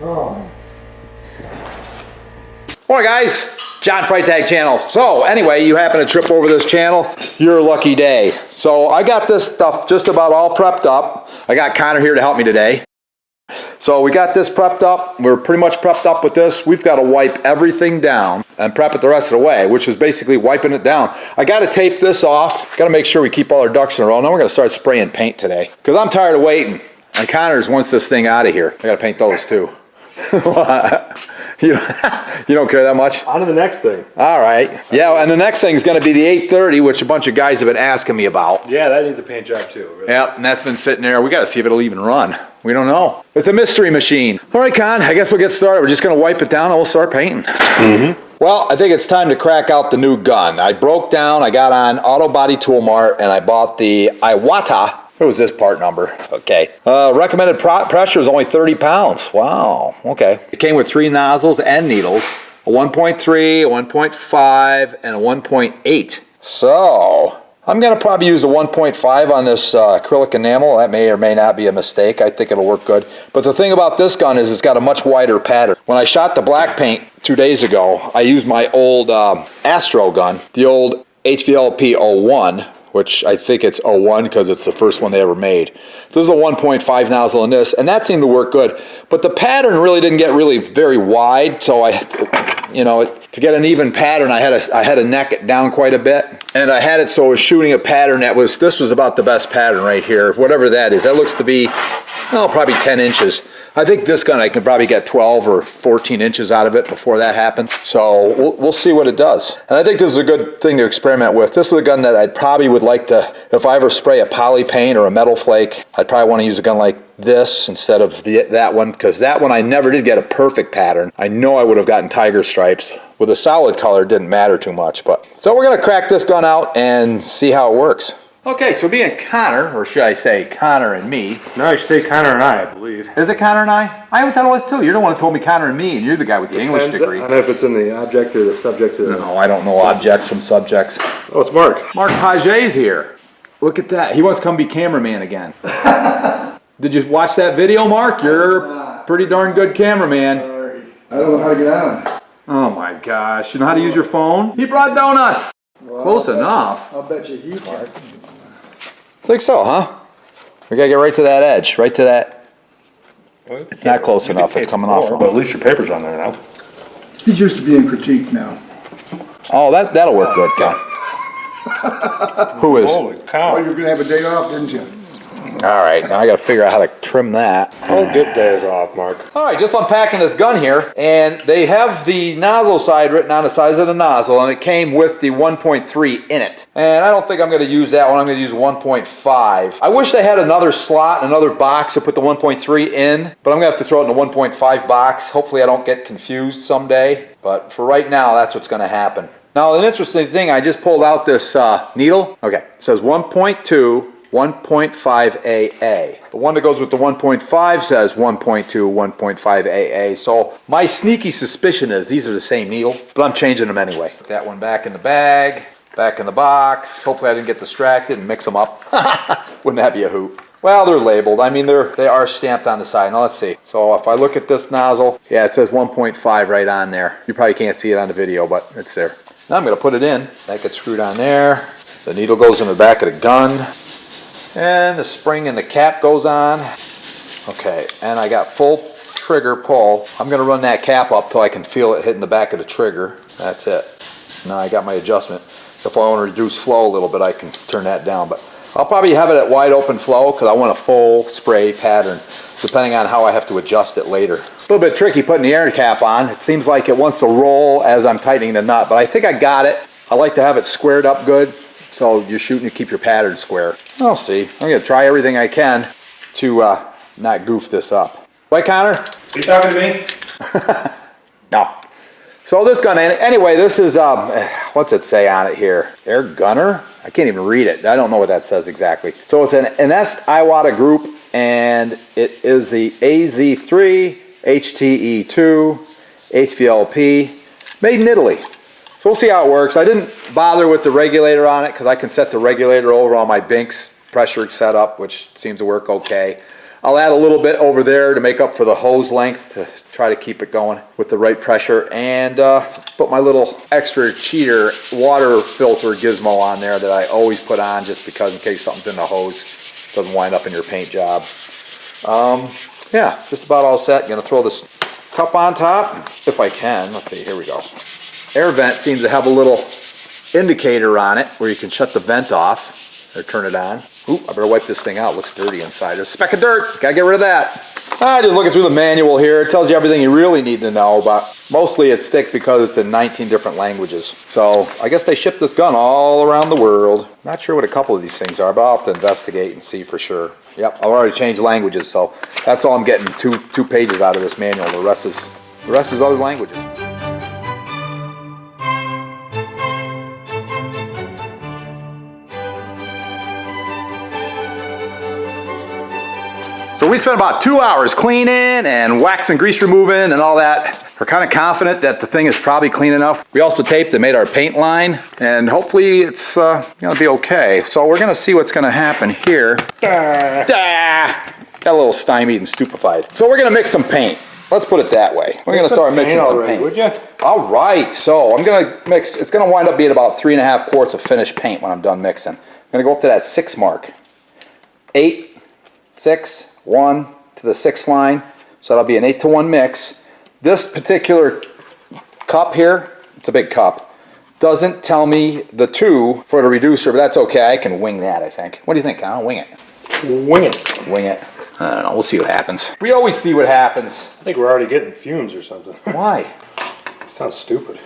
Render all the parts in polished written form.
Oh. Morning guys, John Freitag channel. So anyway, you happen to trip over this channel, you're a lucky day. So I got this stuff just about all prepped up. I got Connor here to help me today. So we got this prepped up. We're pretty much prepped up with this. We've got to wipe everything down and prep it the rest of the way, which is basically wiping it down. I got to tape this off. Got to make sure we keep all our ducks in a row. Now we're going to start spraying paint today because I'm tired of waiting. And Connors wants this thing out of here. I got to paint those too. You don't care that much? On to the next thing. All right. Yeah, and the next thing is going to be the 830, which a bunch of guys have been asking me about. Yeah, that needs a paint job too. Really. Yep, and that's been sitting there. We got to see if it'll even run. We don't know. It's a mystery machine. All right, Con, I guess we'll get started. We're just going to wipe it down and we'll start painting. Well, I think it's time to crack out the new gun. I broke down, I got on Auto Body Tool Mart, and I bought the Iwata. What was this part number? Okay. Recommended pressure is only 30 pounds. Wow. Okay. It came with 3 nozzles and needles, a 1.3, a 1.5, and a 1.8. So I'm going to probably use the 1.5 on this acrylic enamel. That may or may not be a mistake. I think it'll work good. But the thing about this gun is it's got a much wider pattern. When I shot the black paint 2 days ago, I used my old Astro gun, the old HVLP 01. Which I think it's 01 because it's the first one they ever made. This is a 1.5 nozzle in this, and that seemed to work good. But the pattern really didn't get very wide, so to get an even pattern, I had to neck it down quite a bit. And I had it so I was shooting a pattern this was about the best pattern right here, whatever that is. That looks to be, well, probably 10 inches. I think this gun I can probably get 12 or 14 inches out of it before that happens. So we'll see what it does. And I think this is a good thing to experiment with. This is a gun that I probably would like to, if I ever spray a poly paint or a metal flake, I'd probably want to use a gun like this instead of that one, because that one I never did get a perfect pattern. I know I would have gotten tiger stripes. With a solid color, it didn't matter too much. So we're going to crack this gun out and see how it works. Okay, so me and Connor, or should I say Connor and me? No, I should say Connor and I believe. Is it Connor and I? I always thought it was too. You're the one who told me Connor and me, and you're the guy with the English degree. I don't know if it's in the object or the subject. No, I don't know objects from subjects. Oh, it's Mark. Mark Paget's here. Look at that. He wants to come be cameraman again. Did you watch that video, Mark? You're a pretty darn good cameraman. Sorry. I don't know how to get on. Oh my gosh. You know how to use your phone? He brought donuts. Well, close enough. I'll bet you he can. Think so, huh? We gotta get right to that edge, right to that. It's not close enough. It's coming off. But at least your paper's on there now. He's used to being critiqued now. Oh, that'll work good, Cal. Who is? Holy cow. Oh, you were going to have a day off, didn't you? All right, now I got to figure out how to trim that. Oh, good days off, Mark. All right, just unpacking this gun here, and they have the nozzle side written on the size of the nozzle, and it came with the 1.3 in it. And I don't think I'm going to use that one. I'm going to use 1.5. I wish they had another slot, another box to put the 1.3 in, but I'm going to have to throw it in the 1.5 box. Hopefully I don't get confused someday, but for right now, that's what's going to happen. Now, an interesting thing, I just pulled out this needle. Okay, it says 1.2. 1.5 AA. The one that goes with the 1.5 says 1.2, 1.5 AA. So my sneaky suspicion is these are the same needle, but I'm changing them anyway. Put that one back in the bag, back in the box. Hopefully I didn't get distracted and mix them up. Wouldn't that be a hoot? Well, they're labeled. I mean, they are stamped on the side. Now let's see. So if I look at this nozzle, yeah, it says 1.5 right on there. You probably can't see it on the video, but it's there. Now I'm going to put it in. That gets screwed on there. The needle goes in the back of the gun. And the spring and the cap goes on. Okay, and I got full trigger pull. I'm going to run that cap up till I can feel it hitting the back of the trigger. That's it. Now I got my adjustment. If I want to reduce flow a little bit, I can turn that down. But I'll probably have it at wide open flow because I want a full spray pattern, depending on how I have to adjust it later. A little bit tricky putting the air cap on. It seems like it wants to roll as I'm tightening the nut, but I think I got it. I like to have it squared up good. So you're shooting to keep your pattern square. I'll see. I'm going to try everything I can to not goof this up. Right, Connor? You talking to me? No. So this gun, anyway, this is, what's it say on it here? Air Gunner? I can't even read it. I don't know what that says exactly. So it's an Iwata group, and it is the AZ3 HTE2 HVLP, made in Italy. So we'll see how it works. I didn't bother with the regulator on it because I can set the regulator over on my Binks pressure setup, which seems to work okay. I'll add a little bit over there to make up for the hose length to try to keep it going with the right pressure, and put my little extra cheater water filter gizmo on there that I always put on just because in case something's in the hose, doesn't wind up in your paint job. Yeah, just about all set. Gonna throw this cup on top if I can. Let's see, here we go. Air vent seems to have a little indicator on it where you can shut the vent off or turn it on. Ooh, I better wipe this thing out. It looks dirty inside. There's a speck of dirt. Gotta get rid of that. Just looking through the manual here. It tells you everything you really need to know, but mostly it's thick because it's in 19 different languages. So I guess they ship this gun all around the world. Not sure what a couple of these things are, but I'll have to investigate and see for sure. Yep, I've already changed languages, so that's all I'm getting. Two pages out of this manual. The rest is other languages. So we spent about 2 hours cleaning and wax and grease removing and all that. We're kind of confident that the thing is probably clean enough. We also taped and made our paint line, and hopefully it's gonna be okay. So we're gonna see what's gonna happen here. Got a little stymied and stupefied. So we're gonna mix some paint. Let's put it that way. We're gonna start mixing some paint. Would you? All right, so I'm gonna mix, it's gonna wind up being about 3.5 quarts of finished paint when I'm done mixing. I'm gonna go up to that 6 mark. 8, 6, 1 to the 6 line. So that'll be an 8-to-1 mix. This particular cup here, it's a big cup, doesn't tell me the 2 for the reducer, but that's okay. I can wing that, I think. What do you think, Kyle? Wing it. Wing it. Wing it. I don't know. We'll see what happens. We always see what happens. I think we're already getting fumes or something. Why? Sounds stupid.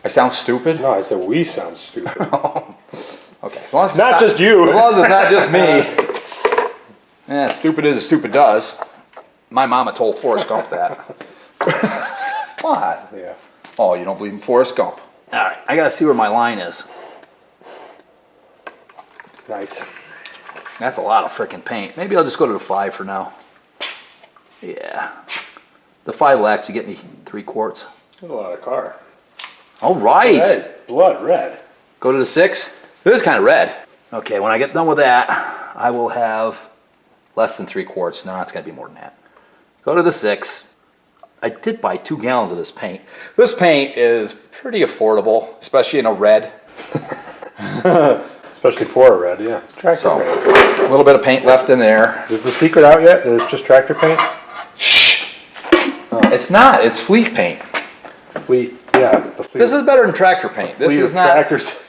I sound stupid? No, I said we sound stupid. Okay, as long as it's Not just you. As long as it's not just me. Yeah, stupid is as stupid does. My mama told Forrest Gump that. What? Yeah. Oh, you don't believe in Forrest Gump? All right, I gotta see where my line is. Nice. That's a lot of freaking paint. Maybe I'll just go to the 5 for now. Yeah. The 5 will actually get me 3 quarts. That's a lot of car. All right. That is blood red. Go to the 6. This is kind of red. Okay, when I get done with that, I will have less than 3 quarts. No, it's gonna be more than that. Go to the 6. I did buy 2 gallons of this paint. This paint is pretty affordable, especially in a red. Especially for a red, yeah. It's tractor So, paint. a little bit of paint left in there. Is the secret out yet? It's just tractor paint? Shh! It's not, it's fleet paint. Fleet, yeah. The fleet. This is better than tractor paint. This Fleet is of not, tractors.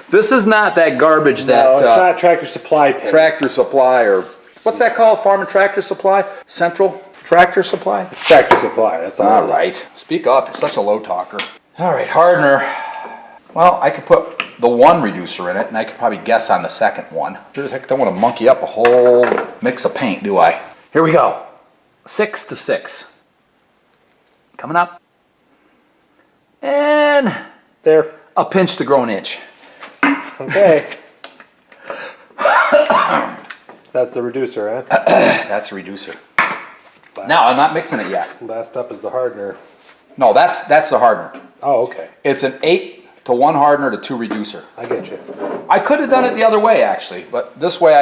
this is not that garbage No, that it's not Tractor Supply paint. Tractor Supply or, what's that called? Farm and Tractor Supply? Central Tractor Supply? It's Tractor Supply. That's all. All it is. right. Speak up. You're such a low talker. All right, hardener. Well, I could put the 1 reducer in it, and I could probably guess on the 2nd one. Sure as heck don't want to monkey up a whole mix of paint, do I? Here we go. 6 to 6. Coming up. And There. a pinch to grow an inch. Okay. That's the reducer, huh? That's a reducer. Now, I'm not mixing it yet. Last up is the hardener. No, that's the hardener. Oh, okay. It's an 8-to-1 hardener to 2 reducer. I get you. I could have done it the other way actually, but this way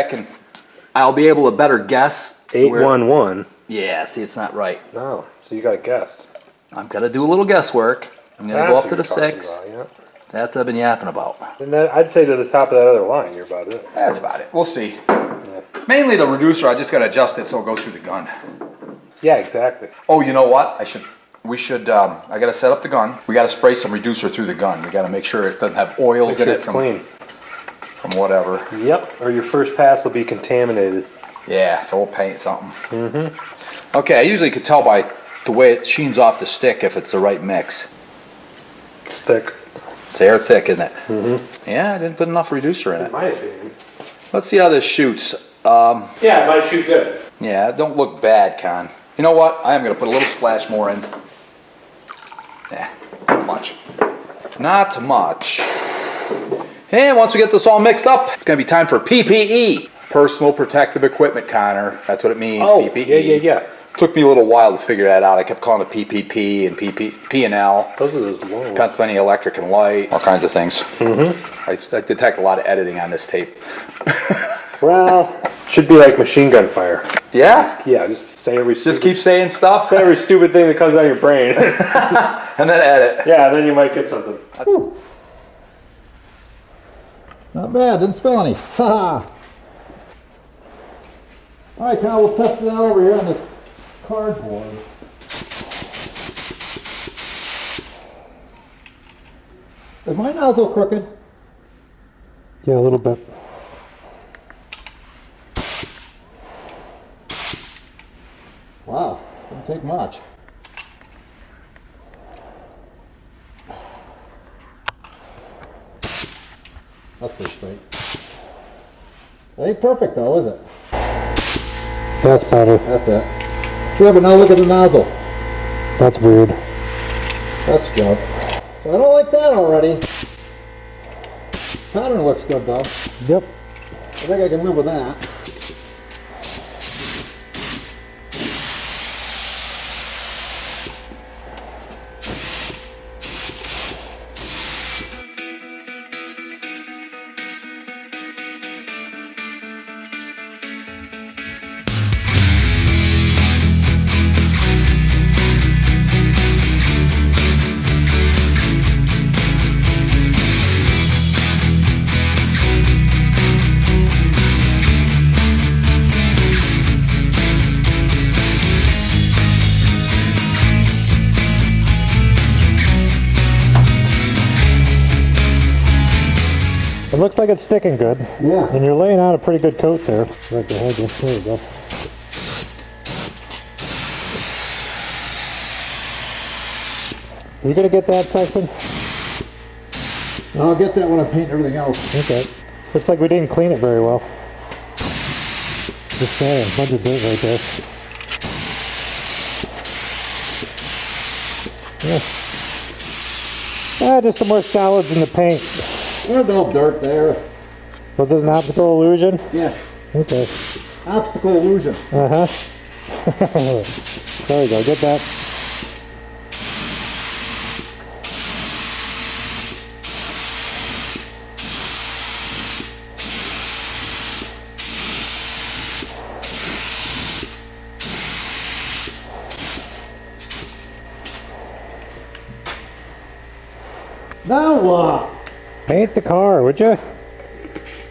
I'll be able to better guess. 811. Yeah, see, it's not right. No, so you got to guess. I'm gonna do a little guesswork. I'm gonna go up to the 6. Yeah. That's what I've been yapping about. And then I'd say to the top of that other line, you're about it. That's about it. We'll see. Mainly the reducer, I just gotta adjust it so it goes through the gun. Yeah, exactly. Oh, you know what? I gotta set up the gun. We gotta spray some reducer through the gun. We gotta make sure it doesn't have oils Make sure in it it's from clean. whatever. Yep, or your first pass will be contaminated. Yeah, so we'll paint something. Mm-hmm. Okay, I usually could tell by the way it sheens off the stick if it's the right mix. It's thick. It's air thick, isn't it? Mm-hmm. Yeah, I didn't put enough reducer in it. In my opinion. Let's see how this shoots. Yeah, it might shoot good. Yeah, it don't look bad, Con. You know what? I am going to put a little splash more in. Yeah, not much. Not much. And once we get this all mixed up, it's going to be time for PPE. Personal Protective Equipment, Connor. That's what it means, Oh, PPE. yeah. Took me a little while to figure that out. I kept calling it PPP and P&L. Those are those long. Pennsylvania Electric and Light, all kinds of things. Mm-hmm. I detect a lot of editing on this tape. Well, should be like machine gun fire. Yeah? Yeah, just say every Just keep saying stuff say every stupid thing that comes out of your brain. and then edit. Yeah, then you might get something. Not bad, didn't spill any. Haha. Alright, Kyle, we'll test it out over here on this cardboard. Is my nozzle crooked? Yeah, a little bit. Wow, didn't take much. That's pretty straight. It ain't perfect though, is it? That's better. That's it. Yeah, but now look at the nozzle. That's weird. That's junk. So I don't like that already. Pattern looks good though. Yep. I think I can live with that. It looks like it's sticking good. Yeah. And you're laying out a pretty good coat there. Right behind you. There you go. Are you gonna get that, Tyson? I'll get that when I paint everything else. Okay. Looks like we didn't clean it very well. Just saying, a bunch of dirt right there. Yeah. Ah, just some more solids in the paint. There's no dirt there. Was it an optical illusion? Yeah. Okay. Obstacle illusion. Uh-huh. There we go, get that. Now what? Paint the car, would you?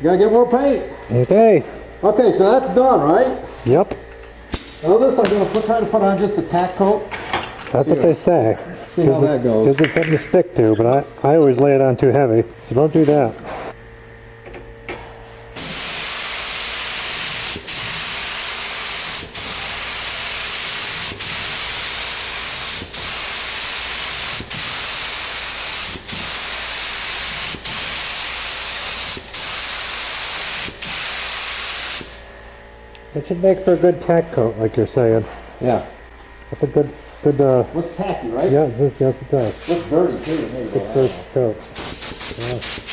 Gotta get more paint. Okay. Okay, so that's done, right? Yep. Now this I'm gonna try to put on just a tack coat. That's what they say. See how that goes. Gives it something to stick to, but I always lay it on too heavy, so don't do that. It should make for a good tack coat, like you're saying. Yeah. That's a good, Looks tacky, right? yeah, yes it does. Looks dirty too to me. Good first coat. Yeah.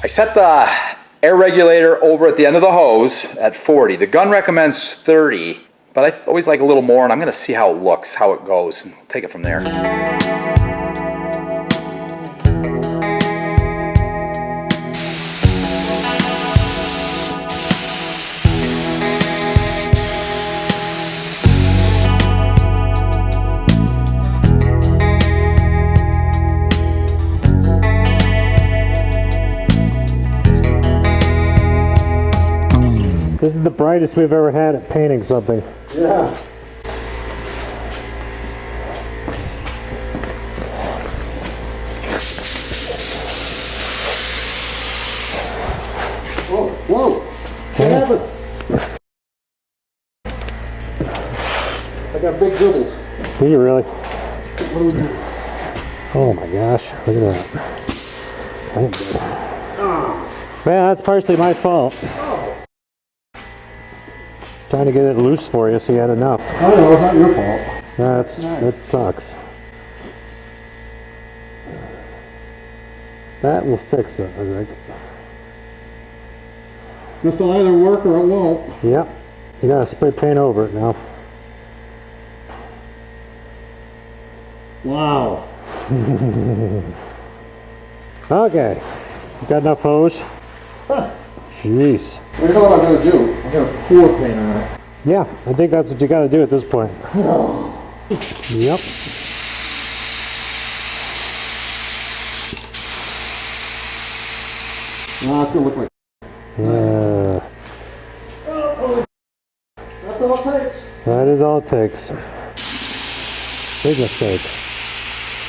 I set the air regulator over at the end of the hose at 40. The gun recommends 30, but I always like a little more, and I'm gonna see how it looks, how it goes, and take it from there. This is the brightest we've ever had at painting something. Yeah. Whoa, whoa. What happened? I got big dribbles. Do you really? What do we do? Oh my gosh, look at that. I ain't good. Man, that's partially my fault. Trying to get it loose for you so you had enough. Oh no, it's not your fault. That sucks. That will fix it, I think. This will either work or it won't. Yep. You gotta spray paint over it now. Wow. Okay. You got enough hose? Huh. Jeez. I know what I'm gonna do. I'm gonna pour paint on it. Yeah, I think that's what you gotta do at this point. Yep. Nah, it's gonna look like. That's all it takes. That is all it takes. Big mistake.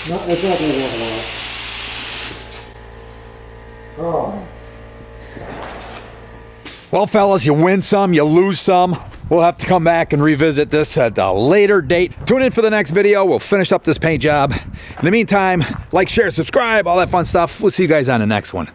No, it's not gonna work a lot. Oh. Well, fellas, you win some, you lose some. We'll have to come back and revisit this at a later date. Tune in for the next video. We'll finish up this paint job. In the meantime, like, share, subscribe, all that fun stuff. We'll see you guys on the next one.